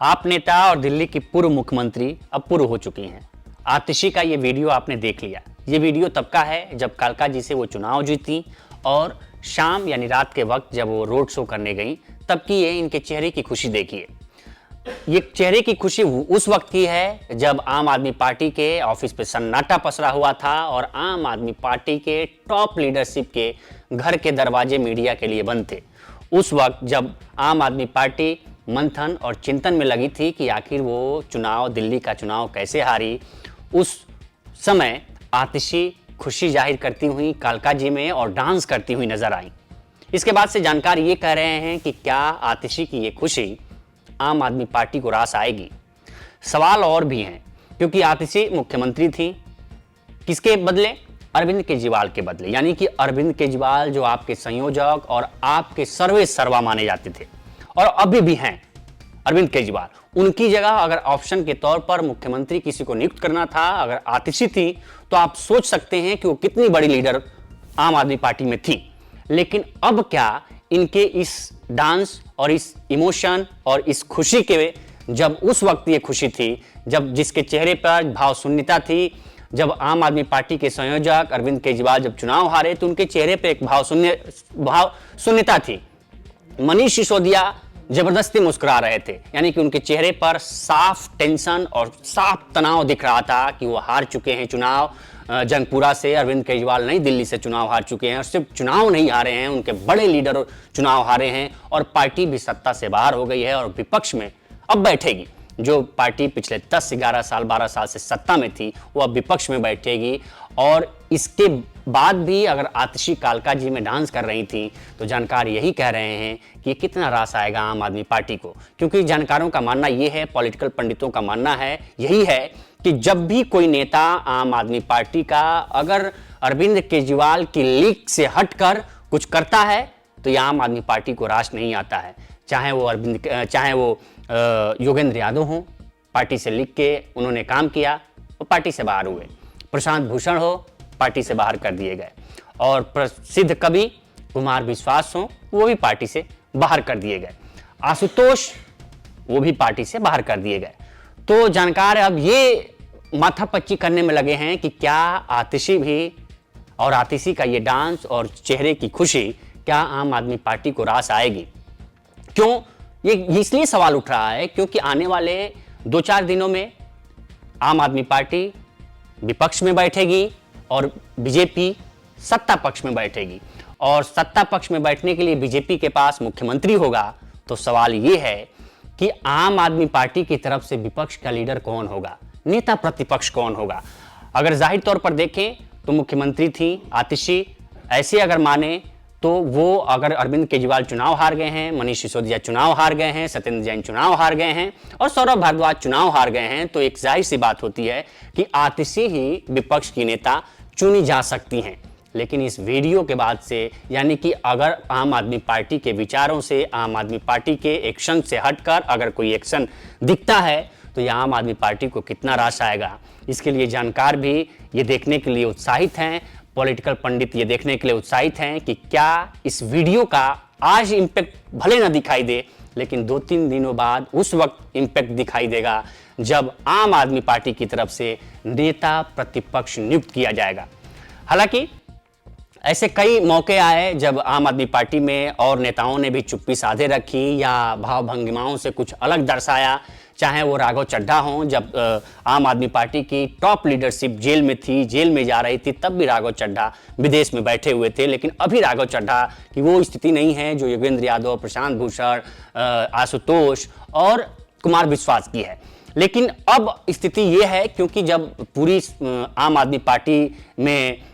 आप नेता और दिल्ली की पूर्व मुख्यमंत्री अब पूर्व हो चुकी हैं। आतिशी का ये वीडियो आपने देख लिया। ये वीडियो तब का है जब कालका जी से वो चुनाव जीती और शाम यानी रात के वक्त जब वो रोड शो करने गई तब की ये इनके चेहरे की खुशी देखिए। ये चेहरे की खुशी उस वक्त की है जब आम आदमी पार्टी के ऑफिस पे सन्नाटा पसरा हुआ था और आम आदमी पार्टी के टॉप लीडरशिप के घर के दरवाजे मीडिया के लिए बंद थे। उस वक्त जब आम आदमी पार्टी मंथन और चिंतन में लगी थी कि आखिर वो चुनाव, दिल्ली का चुनाव कैसे हारी, उस समय आतिशी खुशी जाहिर करती हुई कालका जी में और डांस करती हुई नजर आई। इसके बाद से जानकार ये कह रहे हैं कि क्या आतिशी की ये खुशी आम आदमी पार्टी को रास आएगी। सवाल और भी हैं, क्योंकि आतिशी मुख्यमंत्री थी किसके बदले? अरविंद केजरीवाल के बदले, यानी कि अरविंद केजरीवाल जो आपके संयोजक और आपके सर्वे सर्वा माने जाते थे और अभी भी हैं अरविंद केजरीवाल। उनकी जगह अगर ऑप्शन के तौर पर मुख्यमंत्री किसी को नियुक्त करना था, अगर आतिशी थी, तो आप सोच सकते हैं कि वो कितनी बड़ी लीडर आम आदमी पार्टी में थी। लेकिन अब क्या इनके इस डांस और इस इमोशन और इस खुशी के, जब उस वक्त ये खुशी थी जब जिसके चेहरे पर भाव शून्यता थी, जब आम आदमी पार्टी के संयोजक अरविंद केजरीवाल जब चुनाव हारे तो उनके चेहरे पर एक भाव शून्यता थी। मनीष सिसोदिया जबरदस्ती मुस्कुरा रहे थे, यानी कि उनके चेहरे पर साफ टेंशन और साफ तनाव दिख रहा था कि वो हार चुके हैं चुनाव जंगपुरा से। अरविंद केजरीवाल नई दिल्ली से चुनाव हार चुके हैं और सिर्फ चुनाव नहीं हारे हैं, उनके बड़े लीडर चुनाव हारे हैं और पार्टी भी सत्ता से बाहर हो गई है और विपक्ष में अब बैठेगी। जो पार्टी पिछले 10, 11 साल, 12 साल से सत्ता में थी वो अब विपक्ष में बैठेगी। और इसके बाद भी अगर आतिशी कालका जी में डांस कर रही थी तो जानकार यही कह रहे हैं कि कितना रास आएगा आम आदमी पार्टी को, क्योंकि जानकारों का मानना यह है, पॉलिटिकल पंडितों का मानना है, यही है कि जब भी कोई नेता आम आदमी पार्टी का अगर अरविंद केजरीवाल की लीक से हटकर कुछ करता है तो यह आम आदमी पार्टी को रास नहीं आता है। चाहे वो योगेंद्र यादव हों, पार्टी से लिख के उन्होंने काम किया वो पार्टी से बाहर हुए। प्रशांत भूषण हो, पार्टी से बाहर कर दिए गए। और प्रसिद्ध कवि कुमार विश्वास हो, वो भी पार्टी से बाहर कर दिए गए। आशुतोष, वो भी पार्टी से बाहर कर दिए गए। तो जानकार अब ये माथापच्ची करने में लगे हैं कि क्या आतिशी भी और आतिशी का ये डांस और चेहरे की खुशी क्या आम आदमी पार्टी को रास आएगी। क्यों ये इसलिए सवाल उठ रहा है क्योंकि आने वाले 2-4 दिनों में आम आदमी पार्टी विपक्ष में बैठेगी और बीजेपी सत्ता पक्ष में बैठेगी। और सत्ता पक्ष में बैठने के लिए बीजेपी के पास मुख्यमंत्री होगा। तो सवाल यह है कि आम आदमी पार्टी की तरफ से विपक्ष का लीडर कौन होगा, नेता प्रतिपक्ष कौन होगा। अगर जाहिर तौर पर देखें तो मुख्यमंत्री थी आतिशी, ऐसे अगर माने तो वो अगर अरविंद केजरीवाल चुनाव हार गए हैं, मनीष सिसोदिया चुनाव हार गए हैं, सत्येंद्र जैन चुनाव हार गए हैं और सौरभ भारद्वाज चुनाव हार गए हैं, तो एक जाहिर सी बात होती है कि आतिशी ही विपक्ष की नेता चुनी जा सकती हैं। लेकिन इस वीडियो के बाद से, यानी कि अगर आम आदमी पार्टी के विचारों से, आम आदमी पार्टी के एक्शन से हटकर अगर कोई एक्शन दिखता है तो यह आम आदमी पार्टी को कितना रास आएगा, इसके लिए जानकार भी ये देखने के लिए उत्साहित हैं। पॉलिटिकल पंडित ये देखने के लिए उत्साहित हैं कि क्या इस वीडियो का आज इम्पैक्ट भले ना दिखाई दे, लेकिन 2-3 दिनों बाद उस वक्त इम्पैक्ट दिखाई देगा जब आम आदमी पार्टी की तरफ से नेता प्रतिपक्ष नियुक्त किया जाएगा। हालांकि ऐसे कई मौके आए जब आम आदमी पार्टी में और नेताओं ने भी चुप्पी साधे रखी या भाव भंगिमाओं से कुछ अलग दर्शाया, चाहे वो राघव चड्ढा हों, जब आम आदमी पार्टी की टॉप लीडरशिप जेल में थी, जेल में जा रही थी, तब भी राघव चड्ढा विदेश में बैठे हुए थे। लेकिन अभी राघव चड्ढा की वो स्थिति नहीं है जो योगेंद्र यादव, प्रशांत भूषण, आशुतोष और कुमार विश्वास की है। लेकिन अब स्थिति ये है क्योंकि जब पूरी आम आदमी पार्टी में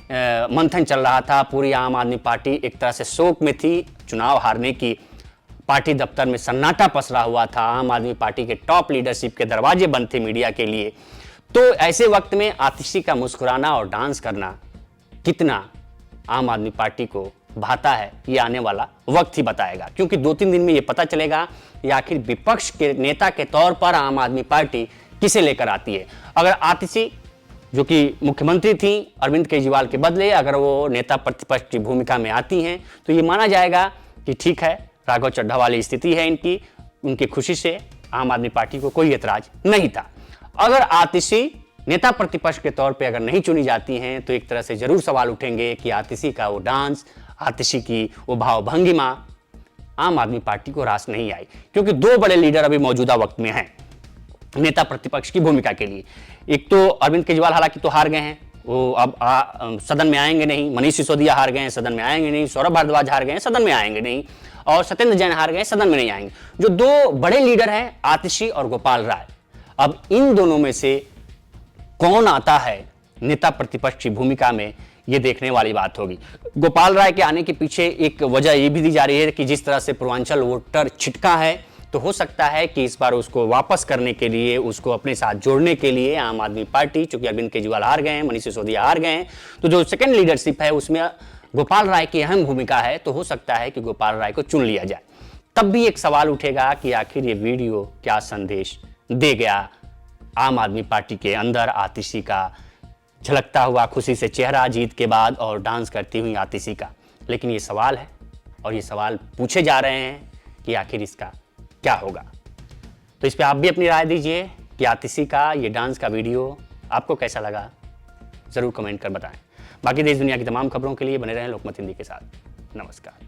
मंथन चल रहा था, पूरी आम आदमी पार्टी एक तरह से शोक में थी, चुनाव हारने की, पार्टी दफ्तर में सन्नाटा पसरा हुआ था, आम आदमी पार्टी के टॉप लीडरशिप के दरवाजे बंद थे मीडिया के लिए, तो ऐसे वक्त में आतिशी का मुस्कुराना और डांस करना कितना आम आदमी पार्टी को भाता है ये आने वाला वक्त ही बताएगा। क्योंकि 2-3 दिन में ये पता चलेगा कि आखिर विपक्ष के नेता के तौर पर आम आदमी पार्टी किसे लेकर आती है। अगर आतिशी जो कि मुख्यमंत्री थी अरविंद केजरीवाल के बदले, अगर वो नेता प्रतिपक्ष की भूमिका में आती हैं तो ये माना जाएगा कि ठीक है, राघव चड्ढा वाली स्थिति है इनकी, उनकी खुशी से आम आदमी पार्टी को कोई एतराज नहीं था। अगर आतिशी नेता प्रतिपक्ष के तौर पे अगर नहीं चुनी जाती हैं तो एक तरह से जरूर सवाल उठेंगे कि आतिशी का वो डांस, आतिशी की वो भाव भंगिमा आम आदमी पार्टी को रास नहीं आई, क्योंकि दो बड़े लीडर अभी मौजूदा वक्त में हैं नेता प्रतिपक्ष की भूमिका के लिए। एक तो अरविंद केजरीवाल हालांकि तो हार गए हैं, वो अब सदन में आएंगे नहीं, मनीष सिसोदिया हार गए हैं, सदन में आएंगे नहीं, सौरभ भारद्वाज हार गए हैं, सदन में आएंगे नहीं, और सत्येंद्र जैन हार गए, सदन में नहीं आएंगे। जो दो बड़े लीडर हैं आतिशी और गोपाल राय, अब इन दोनों में से कौन आता है नेता प्रतिपक्ष की भूमिका में, ये देखने वाली बात होगी। गोपाल राय के आने के पीछे एक वजह ये भी दी जा रही है कि जिस तरह से पूर्वांचल वोटर छिटका है, तो हो सकता है कि इस बार उसको वापस करने के लिए, उसको अपने साथ जोड़ने के लिए आम आदमी पार्टी, चूंकि अरविंद केजरीवाल हार गए हैं, मनीष सिसोदिया हार गए हैं, तो जो सेकंड लीडरशिप है उसमें गोपाल राय की अहम भूमिका है, तो हो सकता है कि गोपाल राय को चुन लिया जाए। तब भी एक सवाल उठेगा कि आखिर ये वीडियो क्या संदेश दे गया आम आदमी पार्टी के अंदर। आतिशी का झलकता हुआ खुशी से चेहरा जीत के बाद और डांस करती हुई आतिशी का, लेकिन ये सवाल है और ये सवाल पूछे जा रहे हैं कि आखिर इसका क्या होगा। तो इस पे आप भी अपनी राय दीजिए कि आतिशी का ये डांस का वीडियो आपको कैसा लगा, जरूर कमेंट कर बताएं। बाकी देश दुनिया की तमाम खबरों के लिए बने रहें लोकमत हिंदी के साथ। नमस्कार।